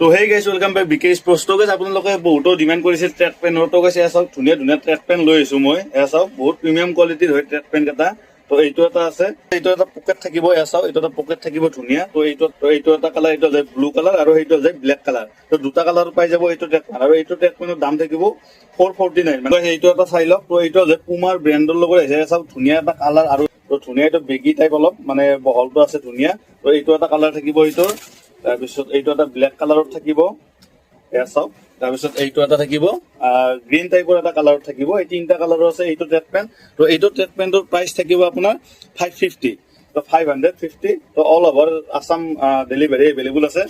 তো হেই গাইছ welcome back বিকে স্পোৰ্টছ। তো গাইছ আপোনালোকে বহুতো ডিমান্ড কৰিছে ট্ৰেক পেণ্টৰ। তো গাইছ এয়া চাওক ধুনীয়া ধুনীয়া ট্ৰেক পেণ্ট লৈ আহিছো মই। এয়া চাওক বহুত প্ৰিমিয়াম কোৱালিটিৰ হয় ট্ৰেক পেণ্ট এটা। তো এইটো এটা আছে, এইটো এটা পকেট থাকিব। এয়া চাওক এইটো এটা পকেট থাকিব ধুনীয়া। তো এইটো এটা কালাৰ, এইটো যায় ব্লু কালাৰ আৰু সেইটো যায় ব্লেক কালাৰ। তো দুটা কালাৰ পাই যাব এইটো ট্ৰেক পেণ্ট। আৰু এইটো ট্ৰেক পেণ্টৰ দাম থাকিব 449। মানে এইটো এটা চাই লওক। তো এইটো যায় পুমাৰ ব্ৰেণ্ডৰ লগত আহিছে। এয়া চাওক ধুনীয়া এটা কালাৰ আৰু ধুনীয়া এইটো বেগী টাইপ অলপ মানে বহলটো আছে ধুনীয়া। তো এইটো এটা কালাৰ থাকিব এইটোৰ। তাৰপিছত এইটো এটা ব্লেক কালাৰত থাকিব। এয়া চাওক। তাৰপিছত এইটো এটা থাকিব গ্ৰীণ টাইপৰ এটা কালাৰত থাকিব। এই তিনিটা কালাৰৰ আছে এইটো ট্ৰেক পেণ্ট। তো এইটো ট্ৰেক পেণ্টৰ প্ৰাইচ থাকিব আপোনাৰ 550। তো 550। তো all over Assam delivery available আছে।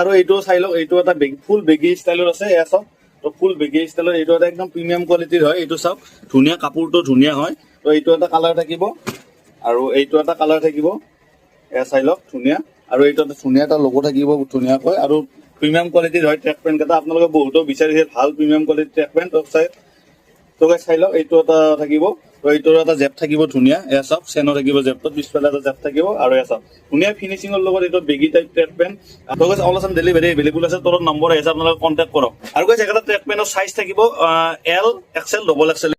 আৰু এইটো চাই লওক, এইটো এটা ফুল বেগী ষ্টাইলৰ আছে। এয়া চাওক। তো ফুল বেগী ষ্টাইলৰ এইটো এটা একদম প্ৰিমিয়াম কোৱালিটিৰ হয়। এইটো চাওক ধুনীয়া, কাপোৰটো ধুনীয়া হয়। তো এইটো এটা কালাৰ থাকিব আৰু এইটো এটা কালাৰ থাকিব। এয়া চাই লওক ধুনীয়া। আৰু এইটো এটা ধুনীয়া এটা লোগো থাকিব ধুনীয়াকৈ। আৰু প্ৰিমিয়াম কোৱালিটিৰ হয় ট্ৰেক পেণ্ট কেইটা। আপোনালোকে বহুতো বিচাৰিছে ভাল প্ৰিমিয়াম কোৱালিটিৰ ট্ৰেক পেণ্ট। তো চাই লওক এইটো এটা থাকিব। তো এইটোৰ এটা জেপ থাকিব ধুনীয়া। এয়া চাওক চেনো থাকিব জেপটোত, পিছফালে এটা জেপ থাকিব। আৰু এয়া চাওক ধুনীয়া ফিনিচিঙৰ লগত এইটো বেগী টাইপ ট্ৰেক পেণ্ট। তো অল আছাম ডেলিভাৰী এভেইলেবল আছে। তলত নম্বৰ আহিছে, আপোনালোকে কণ্টেক্ট কৰক। আৰু এটা ট্ৰেক পেণ্টৰ চাইজ থাকিব L, XL, XXL।